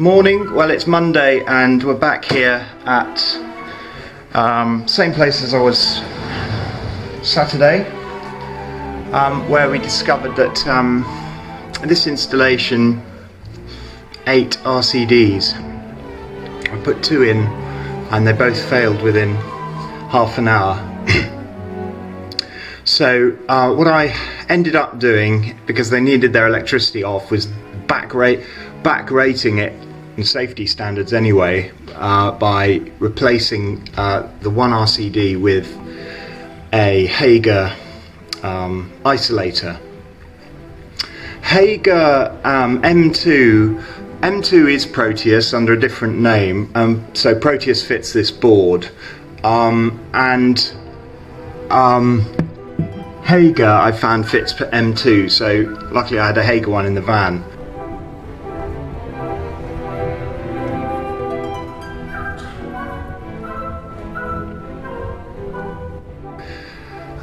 Morning, well it's Monday and we're back here at same place as I was Saturday, where we discovered that this installation 8 RCDs. I put 2 in and they both failed within half an hour. So what I ended up doing, because they needed their electricity off, was back rating it in safety standards anyway, by replacing the one RCD with a Hager isolator. Hager M2 is Proteus under a different name, so Proteus fits this board, and Hager I found fits for M2, so luckily I had a Hager one in the van.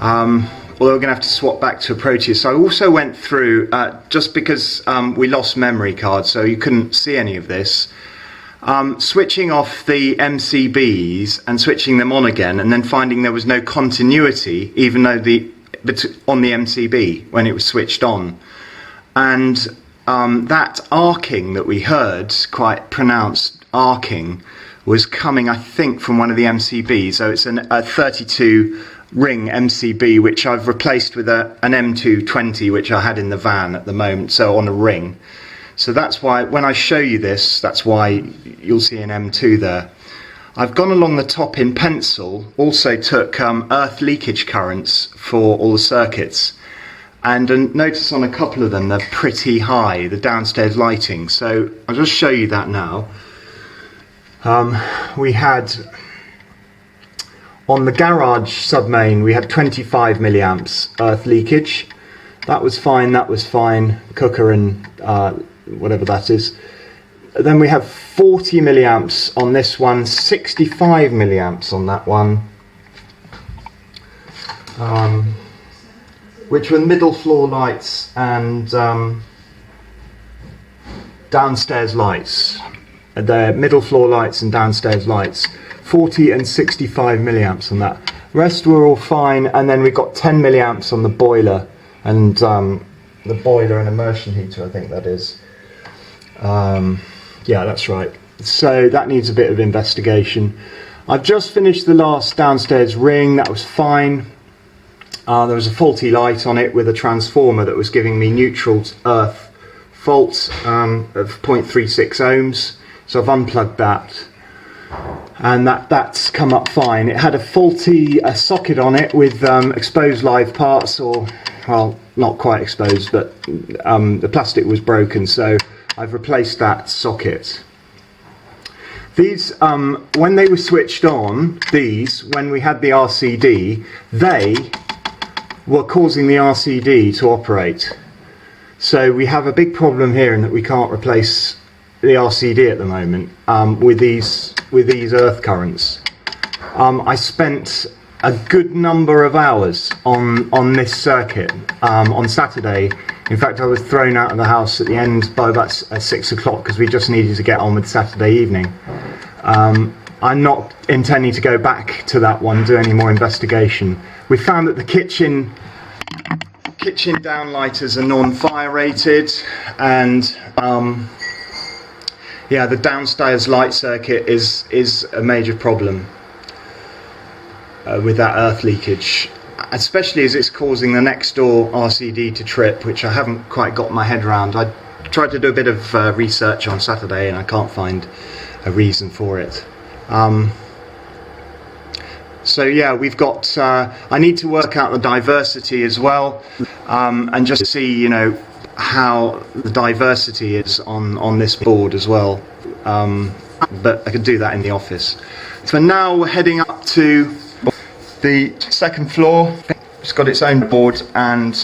Although we're going to have to swap back to a Proteus. So I also went through, just because we lost memory cards, so you couldn't see any of this, switching off the MCBs and switching them on again, and then finding there was no continuity, even though on the MCB when it was switched on. And that arcing that we heard, quite pronounced arcing, was coming, I think, from one of the MCBs. So it's a 32 ring MCB, which I've replaced with an M220, which I had in the van at the moment, so on a ring. So that's why when I show you this, that's why you'll see an M2 there. I've gone along the top in pencil, also took earth leakage currents for all the circuits, and notice on a couple of them they're pretty high, the downstairs lighting. So I'll just show you that now. We had on the garage submain, we had 25 milliamps earth leakage. That was fine, cooker and whatever that is. Then we have 40 milliamps on this one, 65 milliamps on that one, which were middle floor lights and downstairs lights. The middle floor lights and downstairs lights. 40 and 65 milliamps on that. Rest were all fine, and then we got 10 milliamps on the boiler and the boiler and immersion heater, I think that is. Yeah, that's right. So that needs a bit of investigation. I've just finished the last downstairs ring. That was fine. There was a faulty light on it with a transformer that was giving me neutral earth faults of 0.36 ohms. So I've unplugged that, and that's come up fine. It had a faulty socket on it with exposed live parts, or, well, not quite exposed, but the plastic was broken, so I've replaced that socket. These, when they were switched on, when we had the RCD, they were causing the RCD to operate. So we have a big problem here in that we can't replace the RCD at the moment with these earth currents. I spent a good number of hours on this circuit on Saturday. In fact, I was thrown out of the house at the end by about 6 o'clock because we just needed to get on with Saturday evening. I'm not intending to go back to that one, do any more investigation. We found that the kitchen downlighters are non-fire rated, and yeah, the downstairs light circuit is a major problem with that earth leakage, especially as it's causing the next door RCD to trip, which I haven't quite got my head around. I tried to do a bit of research on Saturday and I can't find a reason for it. So yeah, we've got, I need to work out the diversity as well, and just see, you know, how the diversity is on this board as well, but I can do that in the office. So now we're heading up to the second floor. It's got its own board, and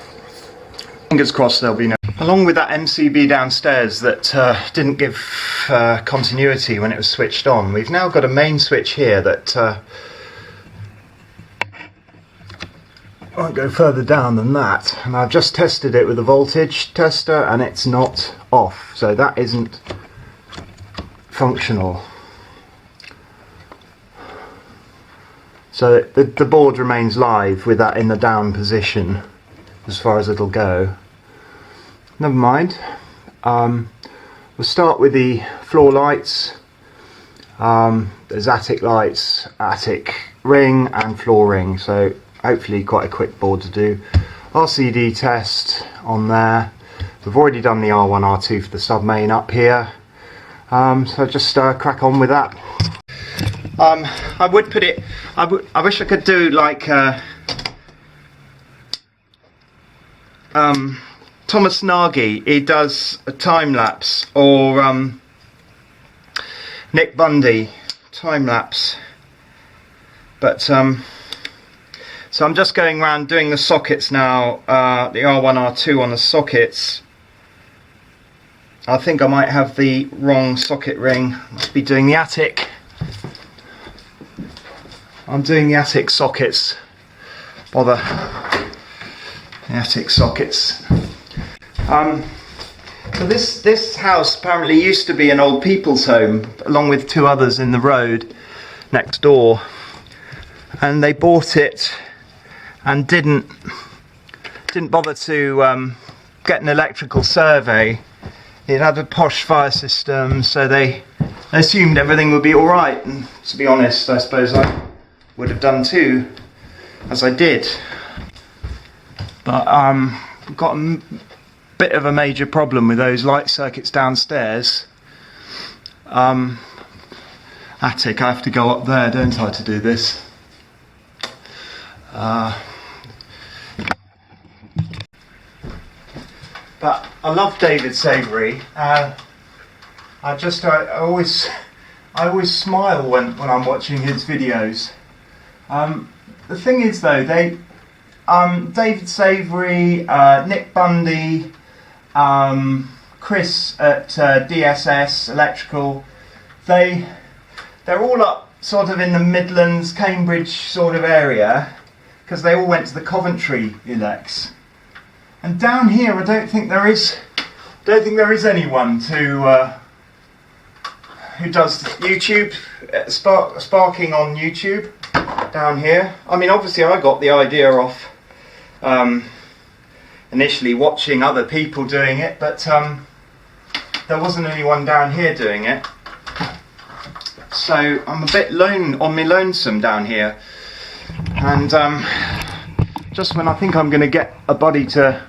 fingers crossed there'll be no, along with that MCB downstairs that didn't give continuity when it was switched on. We've now got a main switch here that won't go further down than that, and I've just tested it with a voltage tester and it's not off, so that isn't functional. So the board remains live with that in the down position as far as it'll go. Never mind. We'll start with the floor lights. There's attic lights, attic ring and floor ring, so hopefully quite a quick board to do. RCD test on there. We've already done the R1, R2 for the sub main up here, so just crack on with that. I would put it, I wish I could do like Thomas Nagy, he does a time lapse, or Nick Bundy time lapse, but so I'm just going around doing the sockets now, the R1, R2 on the sockets. I think I might have the wrong socket ring, must be doing the attic. I'm doing the attic sockets, bother, the attic sockets. So this house apparently used to be an old people's home, along with two others in the road next door, and they bought it and didn't bother to get an electrical survey. It had a posh fire system, so they assumed everything would be all right. And to be honest, I suppose I would have done too, as I did. But we've got a bit of a major problem with those light circuits downstairs. Attic, I have to go up there, don't I, to do this? But I love David Savory. I always smile when I'm watching his videos. The thing is though, David Savory, Nick Bundy, Chris at DSS Electrical, they're all up sort of in the Midlands, Cambridge sort of area, because they all went to the Coventry elects. And down here, I don't think there is anyone who does YouTube, sparking on YouTube down here. I mean, obviously I got the idea off initially watching other people doing it, but there wasn't anyone down here doing it. So I'm a bit lonesome down here, and just when I think I'm going to get a buddy to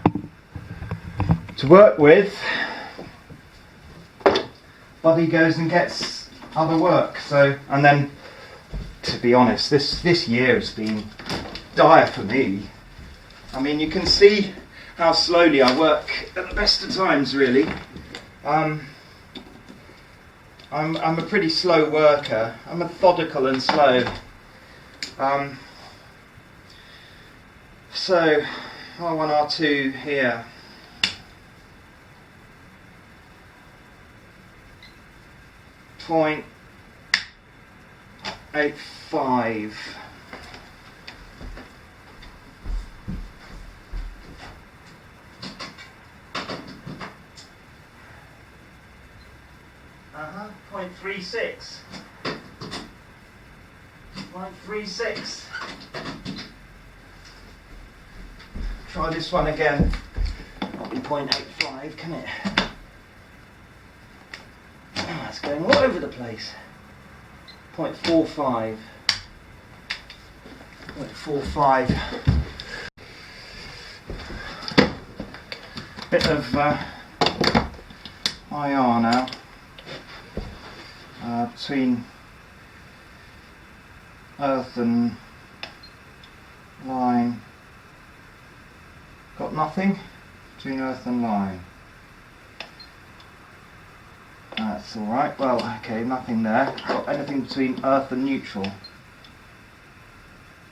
work with, buddy goes and gets other work. So, and then, to be honest, this year has been dire for me. I mean, you can see how slowly I work at the best of times, really. I'm a pretty slow worker. I'm methodical and slow. So R1, R2 here. .85. .36. 0.36. Try this one again. Not be 0.85, can it? Oh, it's going all over the place. 0.45. 0.45. Bit of IR now. Between earth and line. Got nothing between earth and line. That's alright. Well, okay, nothing there. Got anything between earth and neutral?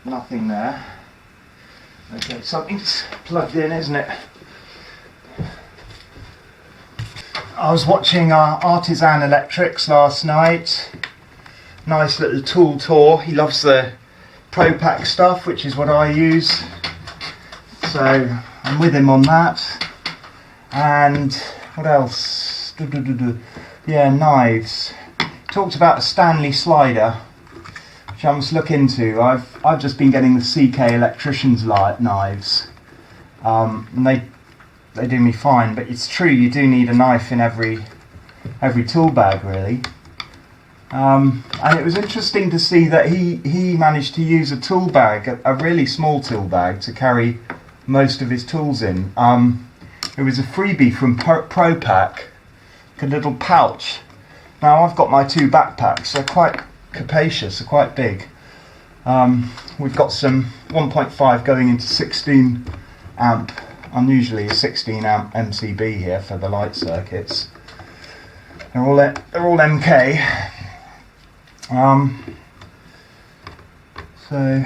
Nothing there. Okay, something's plugged in, isn't it? I was watching Artisan Electrics last night. Nice little tool tour. He loves the Pro Pack stuff, which is what I use. So I'm with him on that. And what else? Yeah, knives. talked about a Stanley slider, which I must look into. I've just been getting the CK electrician's knives, and they do me fine. But it's true, you do need a knife in every tool bag, really. And it was interesting to see that he managed to use a tool bag, a really small tool bag, to carry most of his tools in. It was a freebie from ProPack, a little pouch. Now I've got my 2 backpacks, they're quite capacious, they're quite big. We've got some 1.5 going into 16 amp. I'm usually a 16 amp MCB here for the light circuits. They're all MK. So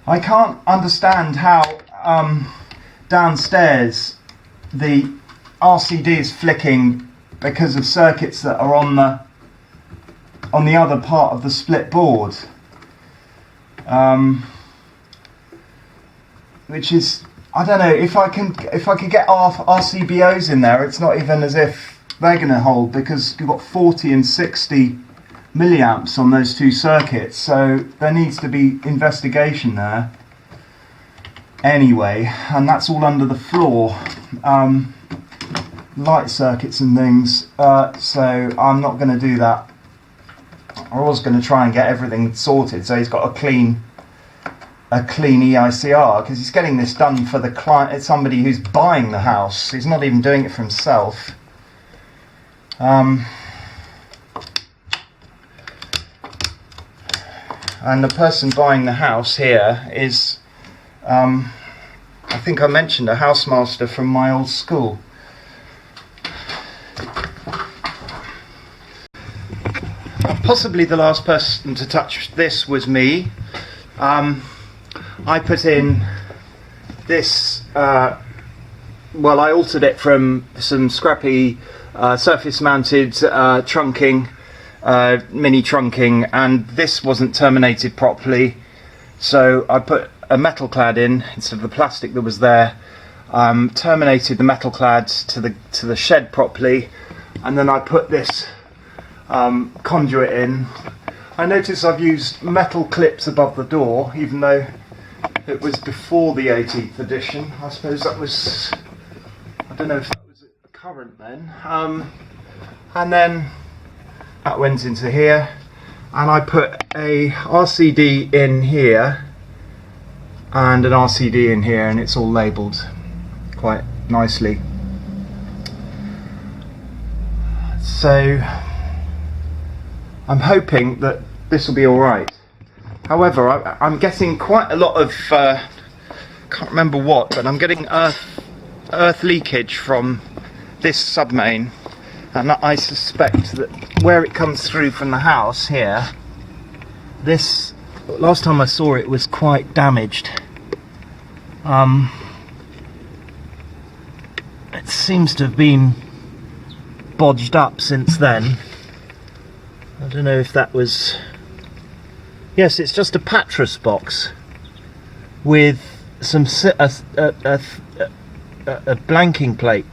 I can't understand how downstairs the RCD is flicking because of circuits that are on the other part of the split board, which is, I don't know, if I could get RCBOs in there, it's not even as if they're going to hold, because you've got 40 and 60 milliamps on those 2 circuits, so there needs to be investigation there anyway, and that's all under the floor, light circuits and things, so I'm not going to do that. I was going to try and get everything sorted so he's got a clean EICR, because he's getting this done for the client. It's somebody who's buying the house, he's not even doing it for himself. And the person buying the house here is, I think I mentioned, a housemaster from my old school. Possibly the last person to touch this was me. I put in this, well, I altered it from some scrappy surface mounted trunking, mini trunking, and this wasn't terminated properly, so I put a metal clad in instead of the plastic that was there, terminated the metal clad to the shed properly, and then I put this conduit in. I notice I've used metal clips above the door, even though it was before the 18th edition. I suppose that was, I don't know if that was current then. And then that went into here, and I put a RCD in here and an RCD in here, and it's all labelled quite nicely. So I'm hoping that this will be alright. However, I'm getting quite a lot of, can't remember what, but I'm getting earth leakage from this submain, and I suspect that where it comes through from the house here, this, last time I saw it, was quite damaged. It seems to have been bodged up since then. I don't know if that was... Yes, it's just a Patras box with some a blanking plate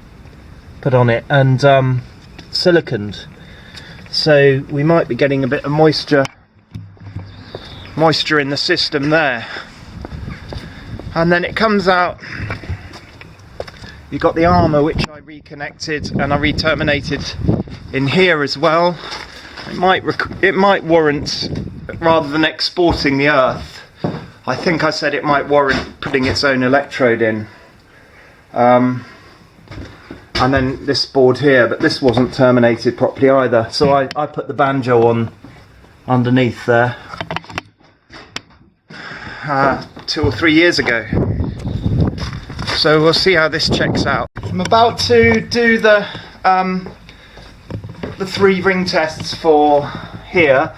put on it and siliconed. So we might be getting a bit of moisture in the system there. And then it comes out, you've got the armour, which I reconnected and I re-terminated in here as well. It might warrant, rather than exporting the earth, I think I said it might warrant putting its own electrode in. And then this board here, but this wasn't terminated properly either, so I put the banjo on underneath there 2 or 3 years ago. So we'll see how this checks out. I'm about to do the 3 ring tests for here,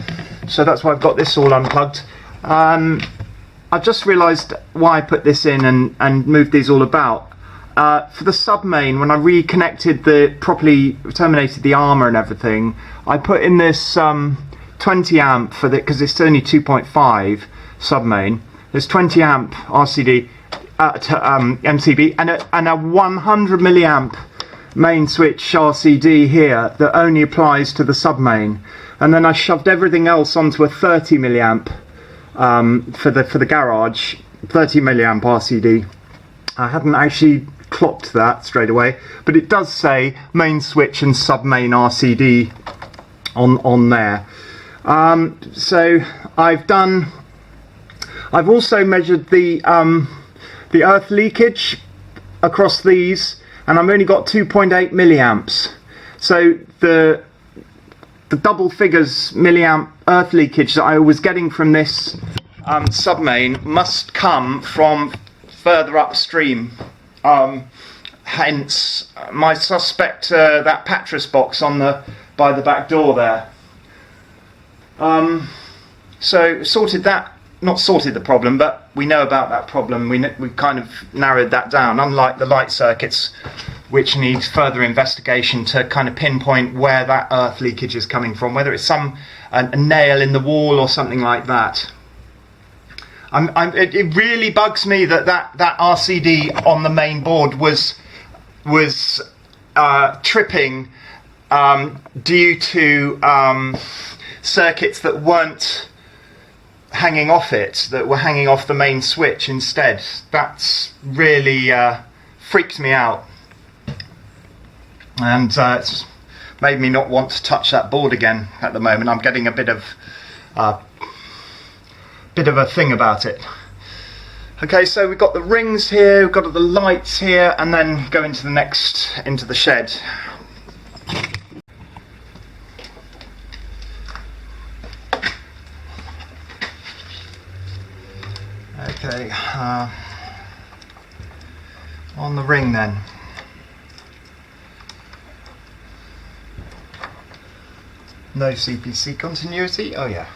so that's why I've got this all unplugged. I've just realised why I put this in and moved these all about. For the sub-main, when I reconnected properly terminated the armour and everything, I put in this 20 amp for the, because it's only 2.5 sub-main, there's 20 amp RCD MCB and a 100 milliamp main switch RCD here that only applies to the submain, and then I shoved everything else onto a 30 milliamp for the garage, 30 milliamp RCD. I hadn't actually clocked that straight away, but it does say main switch and submain RCD on there. So I've also measured the earth leakage across these, and I've only got 2.8 milliamps. So the double figures milliamp earth leakage that I was getting from this submain must come from further upstream. Hence my suspect, that Patras box by the back door there. So sorted that. Not sorted the problem, but we know about that problem. We kind of narrowed that down, unlike the light circuits, which need further investigation to kind of pinpoint where that earth leakage is coming from, whether it's a nail in the wall or something like that. It really bugs me that RCD on the main board was tripping due to circuits that weren't hanging off it, that were hanging off the main switch instead. That's really freaked me out, and it's made me not want to touch that board again at the moment. I'm getting a bit of a thing about it. Okay, so we've got the rings here, we've got the lights here, and then go into the shed. Okay, on the ring then. No CPC continuity. Oh yeah.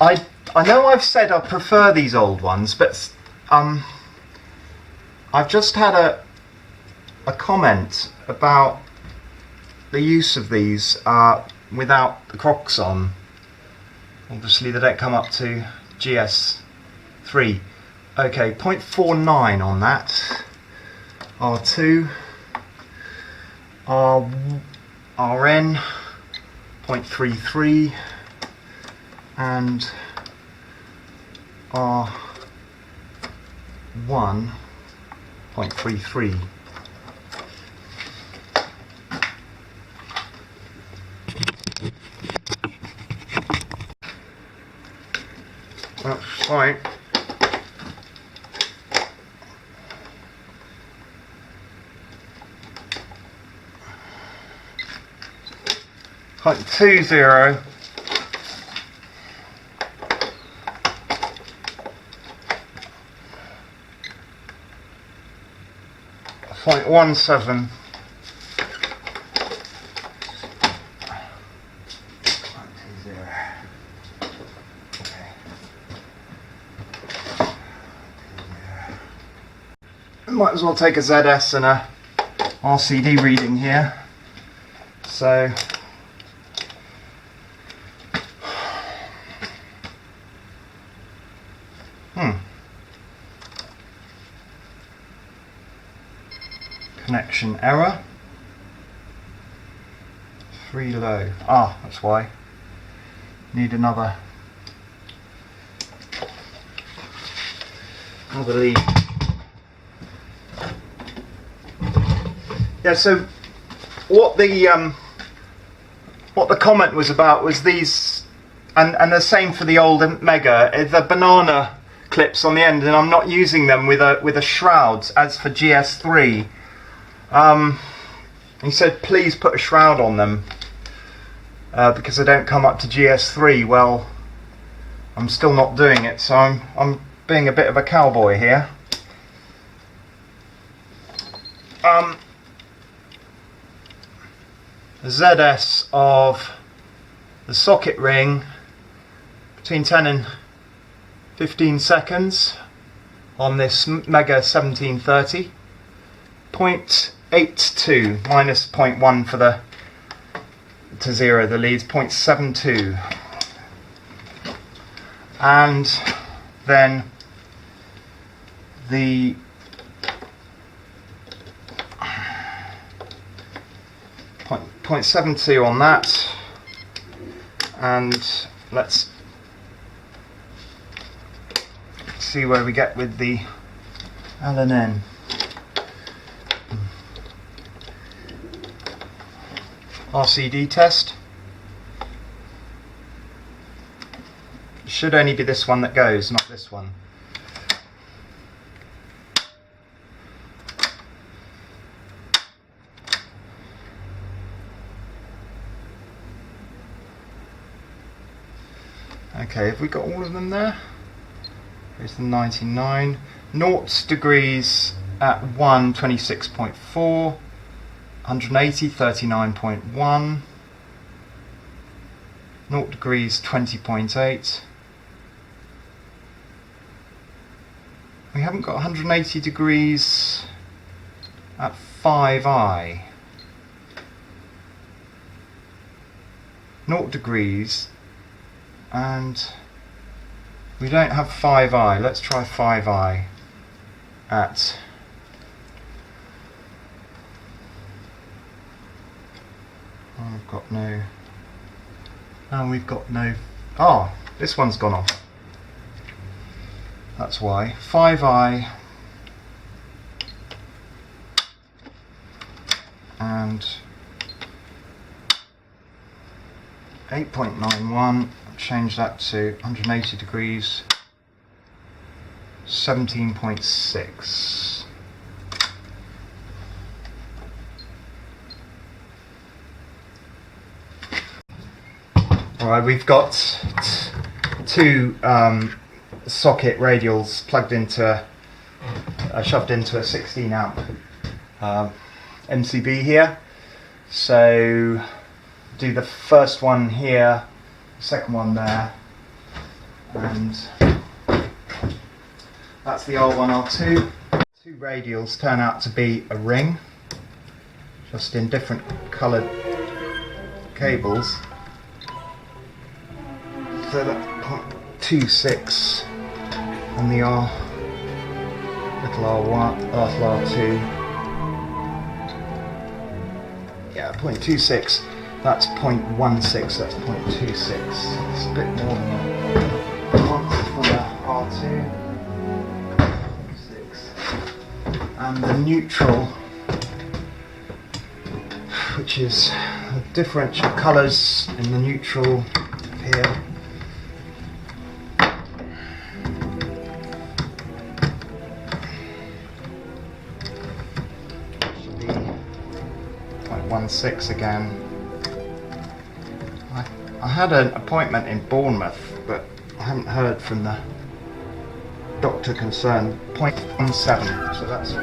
I know I've said I prefer these old ones, but I've just had a comment about the use of these without the Crocs on. Obviously they don't come up to GS3. Okay, 0.49 on that. R2, RN, 0.33, and R1, 0.33. That's fine. Point 20. 0.17. Might as well take a ZS and a RCD reading here. So connection error. 3 low. Ah, that's why. Need another lead. Yeah, so what the comment was about was these, and the same for the old Mega, the banana clips on the end, and I'm not using them with a shroud as for GS3. He said please put a shroud on them because they don't come up to GS3. Well, I'm still not doing it, so I'm being a bit of a cowboy here. The ZS of the socket ring between 10 and 15 seconds on this Mega 1730. 0.82 minus 0.1 for to 0 the leads, 0.72, and then the 0.72 on that, and let's see where we get with the LNN. RCD test. It should only be this one that goes, not this one. Okay, have we got all of them there? Here's the 99. 0 degrees at 1, 26.4. 180, 39.1. 0 degrees, 20.8. We haven't got 180 degrees at 5i. 0 degrees, and we don't have 5i. Let's try 5i at we've got no. And we've got no. Oh, this one's gone off. That's why. 5i and 8.91. Change that to 180 degrees. 17.6. Alright, we've got two socket radials plugged into, shoved into a 16 amp MCB here. So do the first one here, second one there, and that's the R1, R2. Two radials turn out to be a ring, just in different coloured cables. So that's 0.26 on the little R1, little R2. Yeah, 0.26. That's 0.16. That's 0.26. It's a bit more than once for the R2. 0.6. And the neutral, which is the differential colours in the neutral here. Should be 0.16 again. I had an appointment in Bournemouth, but I haven't heard from the doctor concerned. 0.17, so that's